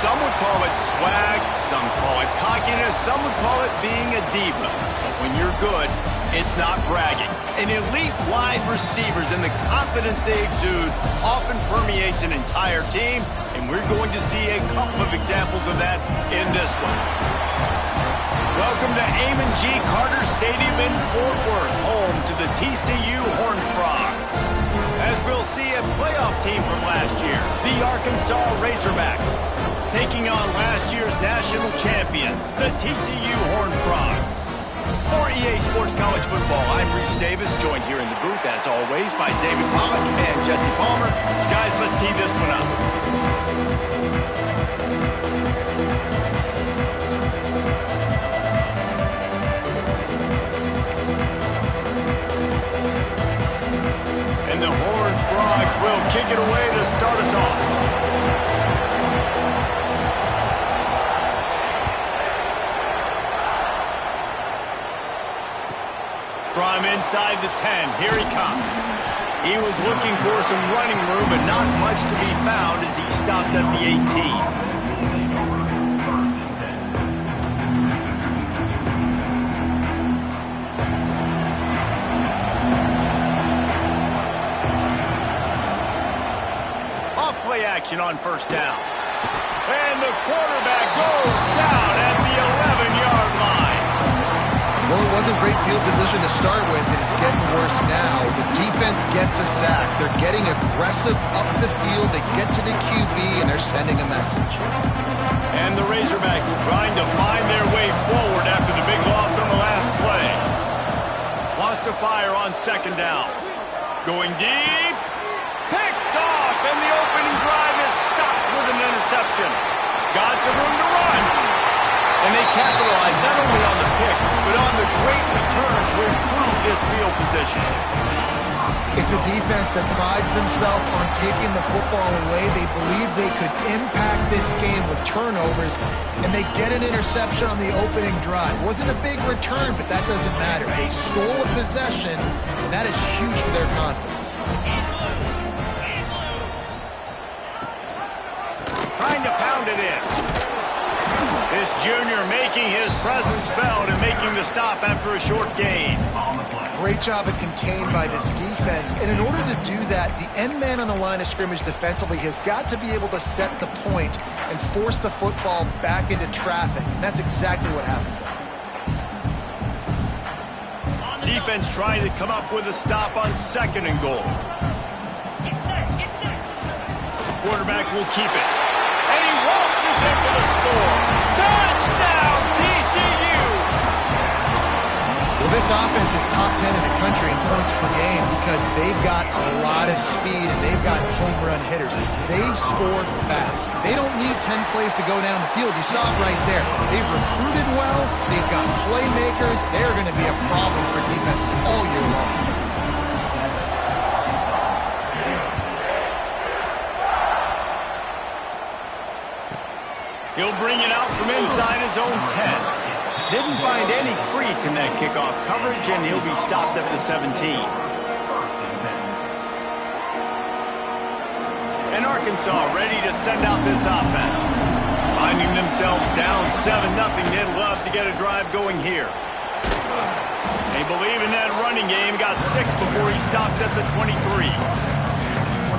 Some would call it swag, some call it cockiness, some would call it being a diva. But when you're good, it's not bragging. An elite wide receivers and the confidence they exude often permeates an entire team, and we're going to see a couple of examples of that in this one. Welcome to Amon G. Carter Stadium in Fort Worth, home to the TCU Horned Frogs. As we'll see a playoff team from last year, the Arkansas Razorbacks, taking on last year's national champions, the TCU Horned Frogs. For EA Sports College Football, I'm Reese Davis, joined here in the booth, as always, by David Pollack and Jesse Palmer. Guys, let's tee this one up. And the Horned Frogs will kick it away to start us off. From inside the 10, here he comes. He was looking for some running room, but not much to be found as he stopped at the 18. Play action on first down. And the quarterback goes down at the 11-yard line. Well, it wasn't great field position to start with, and it's getting worse now. The defense gets a sack. They're getting aggressive up the field. They get to the QB, and they're sending a message. And the Razorbacks trying to find their way forward after the big loss on the last play. Lost to fire on second down. Going deep. Picked off, and the opening drive is stopped with an interception. Got some room to run. And they capitalized not only on the pick, but on the great return to improve this field position. It's a defense that prides themselves on taking the football away. They believe they could impact this game with turnovers, and they get an interception on the opening drive. It wasn't a big return, but that doesn't matter. They stole a possession, and that is huge for their confidence. Trying to pound it in. This junior making his presence felt and making the stop after a short gain. Great job of contained by this defense. And in order to do that, the end man on the line of scrimmage defensively has got to be able to set the point and force the football back into traffic. And that's exactly what happened. Defense trying to come up with a stop on second and goal. Quarterback will keep it. And he waltzes in for the score. Touchdown, TCU! Well, this offense is top 10 in the country in points per game because they've got a lot of speed and they've got home run hitters. They score fast. They don't need 10 plays to go down the field. You saw it right there. They've recruited well. They've got playmakers. They're going to be a problem for defenses all year long. He'll bring it out from inside his own 10. Didn't find any crease in that kickoff coverage, and he'll be stopped at the 17. And Arkansas ready to send out this offense. Finding themselves down 7-0, they'd love to get a drive going here. They believe in that running game, got 6 before he stopped at the 23.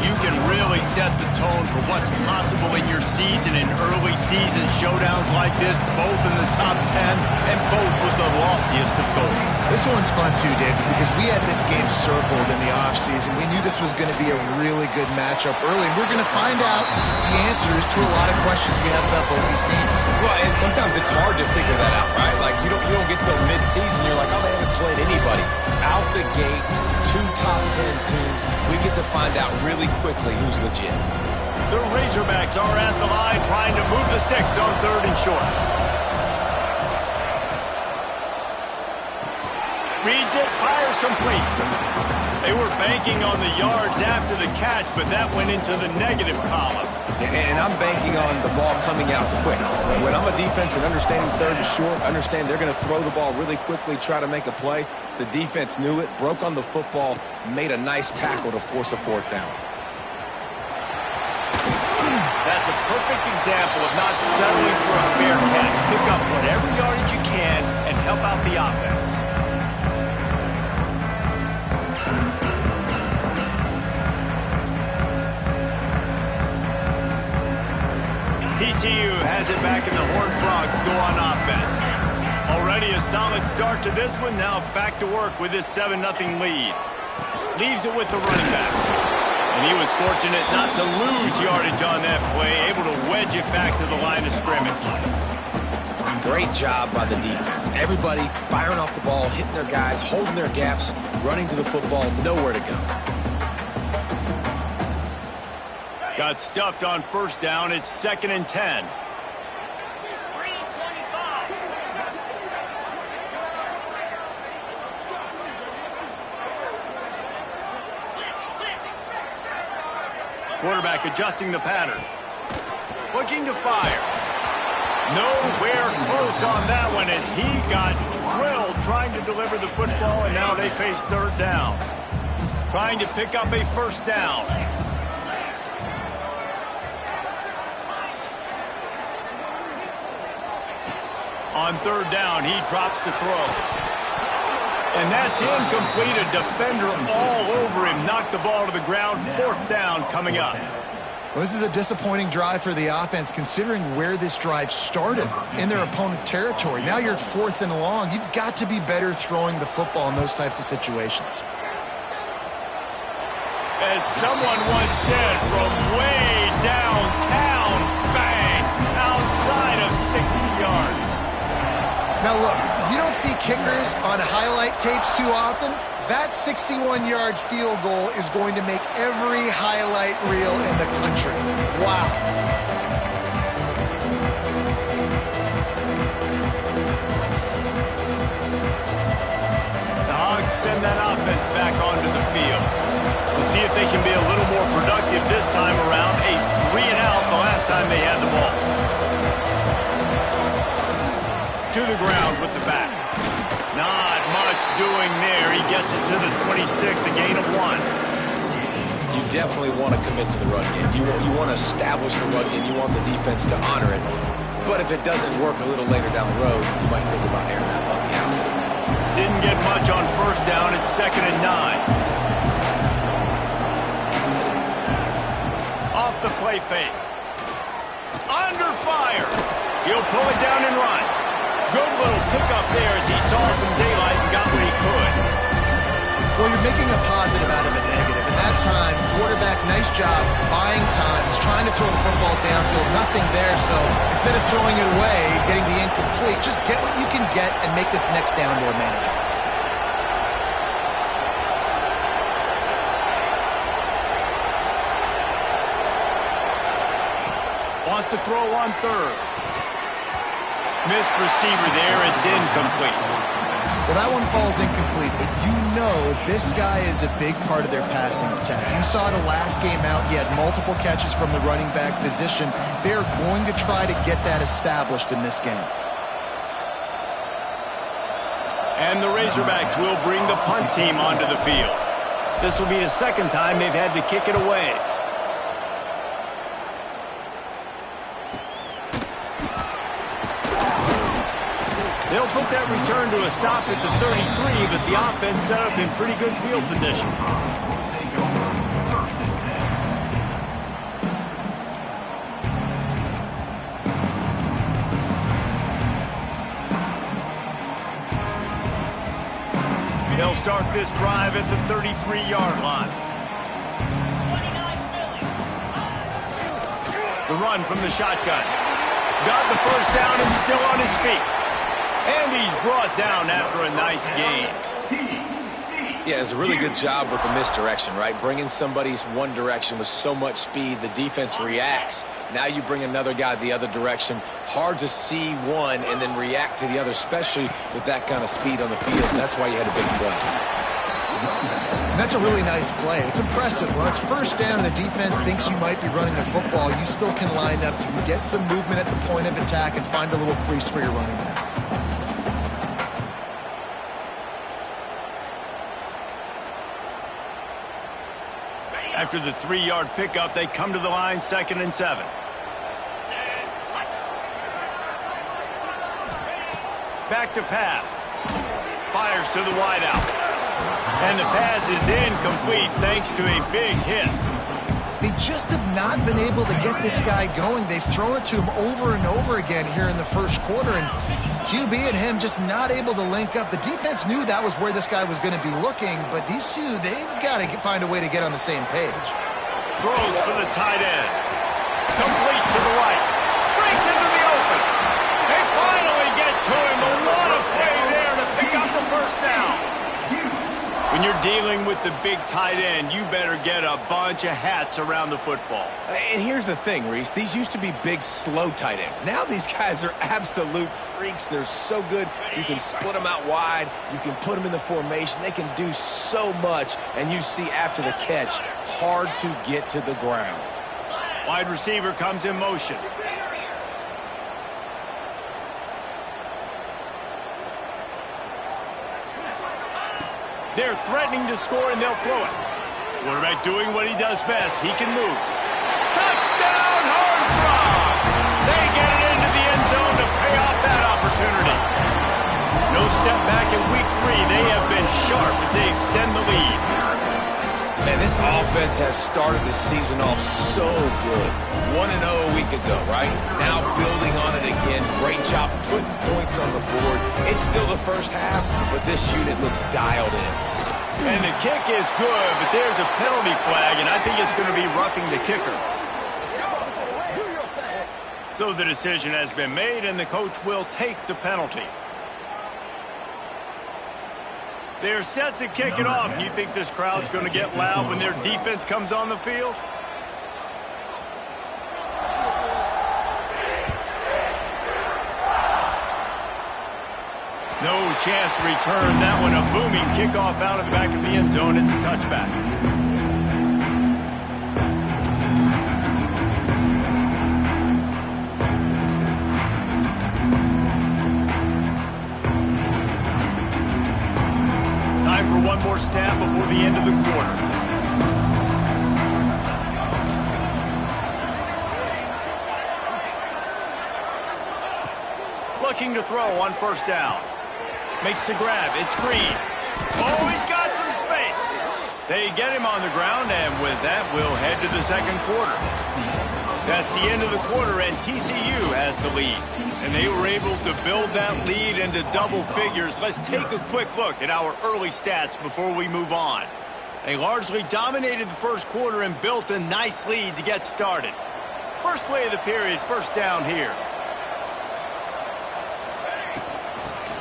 You can really set the tone for what's possible in your season in early season showdowns like this, both in the top 10 and both with the loftiest of goals. This one's fun too, David, because we had this game circled in the offseason. We knew this was going to be a really good matchup early, and we're going to find out the answers to a lot of questions we have about both these teams. Well, and sometimes it's hard to figure that out, right? Like, you don't get till mid-season, you're like, oh, they haven't played anybody. Out the gates, 2 top 10 teams, we get to find out really quickly who's legit. The Razorbacks are at the line trying to move the sticks on 3rd and short. Reads it, fires complete. They were banking on the yards after the catch, but that went into the negative column. And I'm banking on the ball coming out quick. When I'm a defense and understanding 3rd and short, understand they're going to throw the ball really quickly, try to make a play. The defense knew it, broke on the football, made a nice tackle to force a 4th down. That's a perfect example of not settling for a fair catch. Pick up whatever yardage you can and help out the offense. TCU has it back and the Horned Frogs go on offense. Already a solid start to this one. Now back to work with this 7-0 lead. Leaves it with the running back. And he was fortunate not to lose yardage on that play, able to wedge it back to the line of scrimmage. Great job by the defense. Everybody firing off the ball, hitting their guys, holding their gaps, running to the football, nowhere to go. Got stuffed on first down. It's 2nd and 10. Quarterback adjusting the pattern. Looking to fire. Nowhere close on that one as he got drilled trying to deliver the football, and now they face 3rd down. Trying to pick up a first down. On 3rd down, he drops to throw. And that's incomplete. A defender all over him. Knocked the ball to the ground. 4th down coming up. Well, this is a disappointing drive for the offense considering where this drive started in their opponent territory. Now you're 4th and long. You've got to be better throwing the football in those types of situations. As someone once said, from way downtown, bang, outside of 60 yards. Now look, you don't see kickers on highlight tapes too often. That 61-yard field goal is going to make every highlight reel in the country. Wow. The Hogs send that offense back onto the field. We'll see if they can be a little more productive this time around. A 3-and-out the last time they had the ball. To the ground with the back. Not much doing there. He gets it to the 26, a gain of 1. You definitely want to commit to the run game. You want to establish the run game. You want the defense to honor it. But if it doesn't work a little later down the road, you might think about airing that puppy out. Didn't get much on first down. It's 2nd and 9. Off the play fake. Under fire. He'll pull it down and run. Good little pickup there as he saw some daylight and got what he could. Well, you're making a positive out of a negative. In that time, quarterback, nice job, buying time. He's trying to throw the football downfield, nothing there. So instead of throwing it away, getting the incomplete, just get what you can get and make this next down more manageable. Wants to throw on 3rd. Missed receiver there. It's incomplete. Well, that one falls incomplete, but you know this guy is a big part of their passing attack. You saw the last game out. He had multiple catches from the running back position. They're going to try to get that established in this game. And the Razorbacks will bring the punt team onto the field. This will be the 2nd time they've had to kick it away. They'll put that return to a stop at the 33, but the offense set up in pretty good field position. They'll start this drive at the 33-yard line. The run from the shotgun. Got the first down and still on his feet. And he's brought down after a nice gain. Yeah, it's a really good job with the misdirection, right? Bringing somebody's one direction with so much speed, the defense reacts. Now you bring another guy the other direction. Hard to see one and then react to the other, especially with that kind of speed on the field. And that's why you had a big play. And that's a really nice play. It's impressive. When it's first down and the defense thinks you might be running the football, you still can line up. You can get some movement at the point of attack and find a little crease for your running back. After the 3-yard pickup, they come to the line 2nd and 7. Back to pass. Fires to the wideout. And the pass is incomplete thanks to a big hit. They just have not been able to get this guy going. They've thrown it to him over and over again here in the first quarter, and QB and him just not able to link up. The defense knew that was where this guy was going to be looking, but these two, they've got to find a way to get on the same page. Throws for the tight end. Complete to the right. Breaks into the open. They finally get to him. A lot of play there to pick up the first down. When you're dealing with the big tight end, you better get a bunch of hats around the football. And here's the thing, Reese. These used to be big, slow tight ends. Now these guys are absolute freaks. They're so good. You can split them out wide. You can put them in the formation. They can do so much. And you see after the catch, hard to get to the ground. Wide receiver comes in motion. They're threatening to score, and they'll throw it. Quarterback doing what he does best. He can move. Touchdown, Horned Frogs! They get it into the end zone to pay off that opportunity. No step back in week 3. They have been sharp as they extend the lead. Man, this offense has started the season off so good. 1-0 a week ago, right? Now building on it again. Great job putting points on the board. It's still the first half, but this unit looks dialed in. And the kick is good, but there's a penalty flag, and I think it's going to be roughing the kicker. So the decision has been made, and the coach will take the penalty. They're set to kick it off. You think this crowd's going to get loud when their defense comes on the field? No chance to return that one. A booming kickoff out of the back of the end zone. It's a touchback. Time for one more snap before the end of the quarter. Looking to throw on first down. Makes the grab. It's Green. Oh, he's got some space. They get him on the ground, and with that, we'll head to the second quarter. That's the end of the quarter, and TCU has the lead. And they were able to build that lead into double figures. Let's take a quick look at our early stats before we move on. They largely dominated the first quarter and built a nice lead to get started. First play of the period, first down here.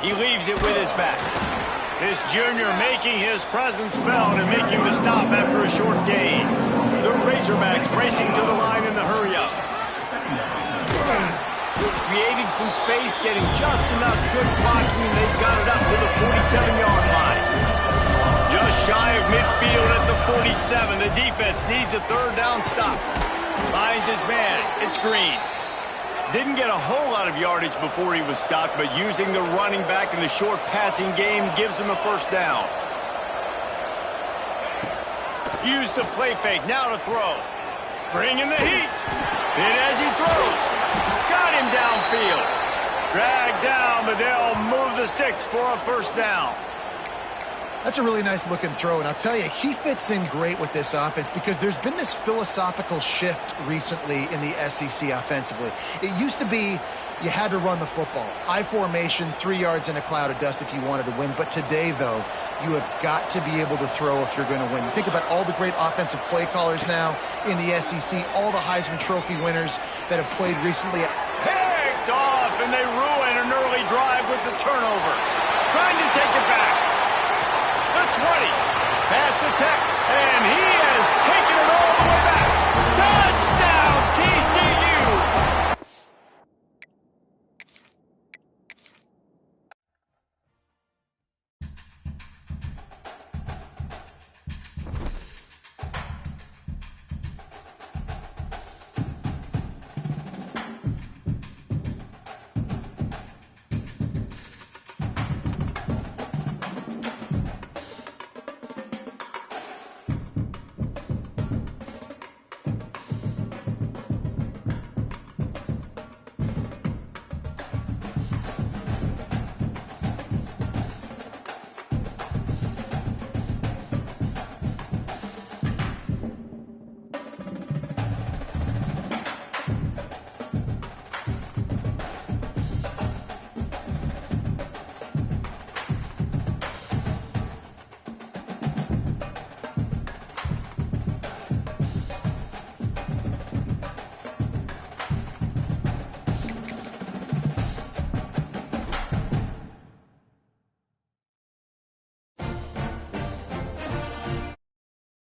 He leaves it with his back. This junior making his presence felt and making the stop after a short gain. The Razorbacks racing to the line in the hurry-up. Creating some space, getting just enough good blocking, and they've got it up to the 47-yard line. Just shy of midfield at the 47. The defense needs a third down stop. Finds his man. It's Green. Didn't get a whole lot of yardage before he was stopped, but using the running back in the short passing game gives him a first down. Use the play fake, now to throw. Bringing the heat. Hit as he throws. Got him downfield. Dragged down, but they'll move the sticks for a first down. That's a really nice looking throw, and I'll tell you, he fits in great with this offense because there's been this philosophical shift recently in the SEC offensively. It used to be you had to run the football. I formation, 3 yards in a cloud of dust if you wanted to win. But today, though, you have got to be able to throw if you're going to win. You think about all the great offensive play callers now in the SEC, all the Heisman Trophy winners that have played recently. Picked off, and they ruin an early drive with the turnover. Trying to take it back. The 20, past the tech, and he has taken it all the way